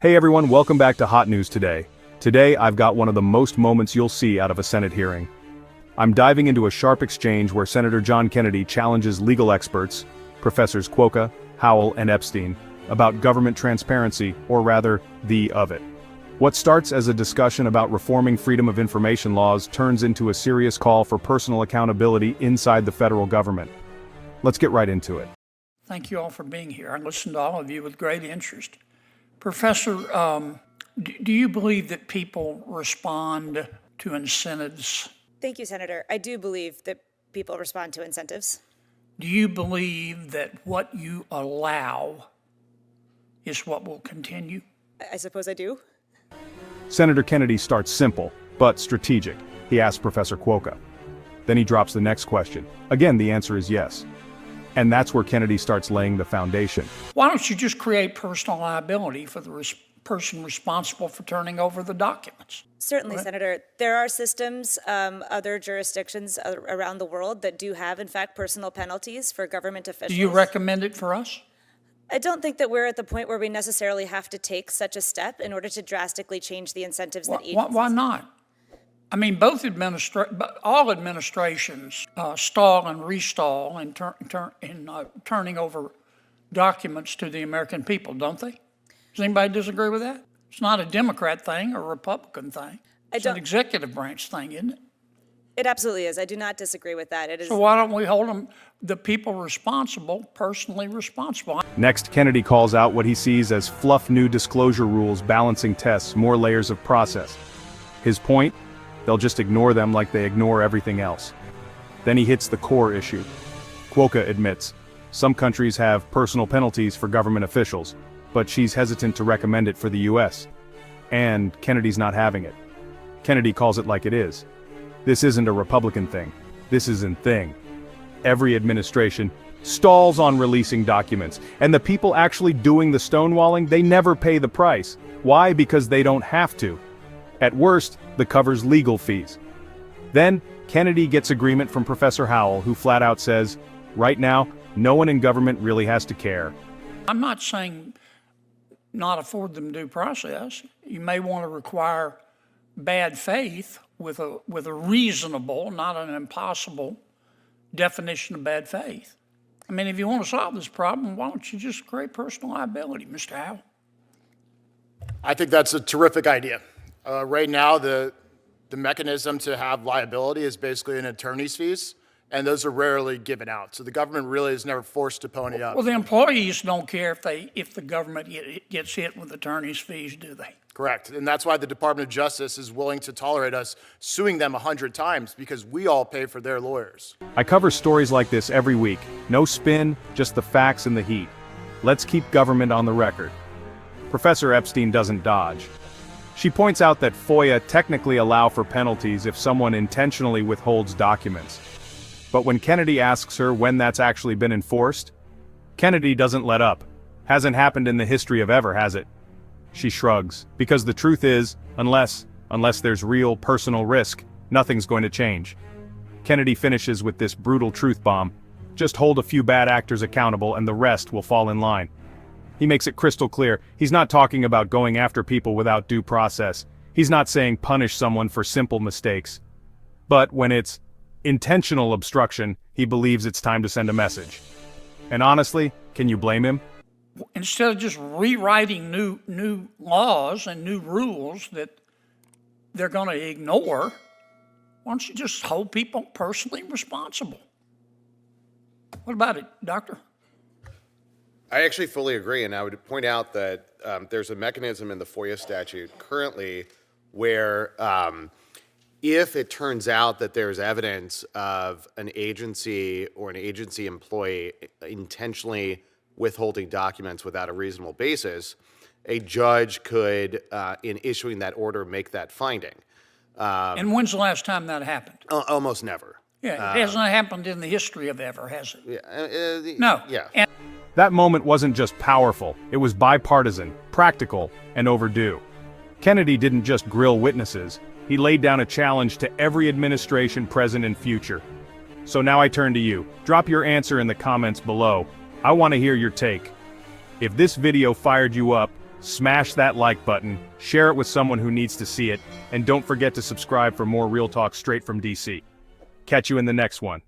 Hey everyone, welcome back to Hotnews Today. Today I've got one of the most moments you'll see out of a Senate hearing. I'm diving into a sharp exchange where Senator John Kennedy challenges legal experts, Professors Quokka, Howell, and Epstein, about government transparency, or rather, of it. What starts as a discussion about reforming freedom of information laws turns into a serious call for personal accountability inside the federal government. Let's get right into it. Thank you all for being here. I listened to all of you with great interest. Professor, do you believe that people respond to incentives? Thank you, Senator. I do believe that people respond to incentives. Do you believe that what you allow is what will continue? I suppose I do. Senator Kennedy starts simple, but strategic. He asks Professor Quokka. Then he drops the next question. Again, the answer is yes. And that's where Kennedy starts laying the foundation. Why don't you just create personal liability for the person responsible for turning over the documents? Certainly, right? Senator. There are systems, other jurisdictions around the world that do have, in fact, personal penalties for government officials. Do you recommend it for us? I don't think that we're at the point where we necessarily have to take such a step in order to drastically change the incentives that agencies... Why not? I mean, all administrations stall and restall in turning over documents to the American people, don't they? Does anybody disagree with that? It's not a Democrat thing or a Republican thing. It's an executive branch thing, isn't it? It absolutely is. I do not disagree with that. It is. So why don't we hold the people responsible, personally responsible? Next, Kennedy calls out what he sees as fluff new disclosure rules, balancing tests, more layers of process. His point? They'll just ignore them like they ignore everything else. Then he hits the core issue. Quokka admits, some countries have personal penalties for government officials, but she's hesitant to recommend it for the US. And Kennedy's not having it. Kennedy calls it like it is. This isn't a Republican thing. This isn't thing. Every administration stalls on releasing documents, and the people actually doing the stonewalling, they never pay the price. Why? Because they don't have to. At worst, the covers legal fees. Then, Kennedy gets agreement from Professor Howell, who flat out says, right now, no one in government really has to care. I'm not saying not afford them due process. You may want to require bad faith with a reasonable, not an impossible, definition of bad faith. I mean, if you want to solve this problem, why don't you just create personal liability, Mr. Howell? I think that's a terrific idea. Right now, the mechanism to have liability is basically an attorney's fees, and those are rarely given out. So the government really is never forced to pony up. Well, the employees don't care if the government gets hit with attorney's fees, do they? Correct, and that's why the Department of Justice is willing to tolerate us suing them 100 times, because we all pay for their lawyers. I cover stories like this every week. No spin, just the facts and the heat. Let's keep government on the record. Professor Epstein doesn't dodge. She points out that FOIA technically allow for penalties if someone intentionally withholds documents. But when Kennedy asks her when that's actually been enforced, Kennedy doesn't let up. Hasn't happened in the history of ever, has it? She shrugs, because the truth is, unless there's real personal risk, nothing's going to change. Kennedy finishes with this brutal truth bomb. Just hold a few bad actors accountable and the rest will fall in line. He makes it crystal clear, he's not talking about going after people without due process. He's not saying punish someone for simple mistakes. But when it's intentional obstruction, he believes it's time to send a message. And honestly, can you blame him? Instead of just rewriting new laws and new rules that they're going to ignore, why don't you just hold people personally responsible? What about it, Doctor? I actually fully agree, and I would point out that there's a mechanism in the FOIA statute currently where if it turns out that there's evidence of an agency or an agency employee intentionally withholding documents without a reasonable basis, a judge could, in issuing that order, make that finding. And when's the last time that happened? Almost never. Yeah, it hasn't happened in the history of ever, has it? Yeah, no. Yeah. That moment wasn't just powerful, it was bipartisan, practical, and overdue. Kennedy didn't just grill witnesses, he laid down a challenge to every administration present and future. So now I turn to you. Drop your answer in the comments below. I want to hear your take. If this video fired you up, Smash that like button, share it with someone who needs to see it, and don't forget to subscribe for more real talk straight from DC. Catch you in the next one.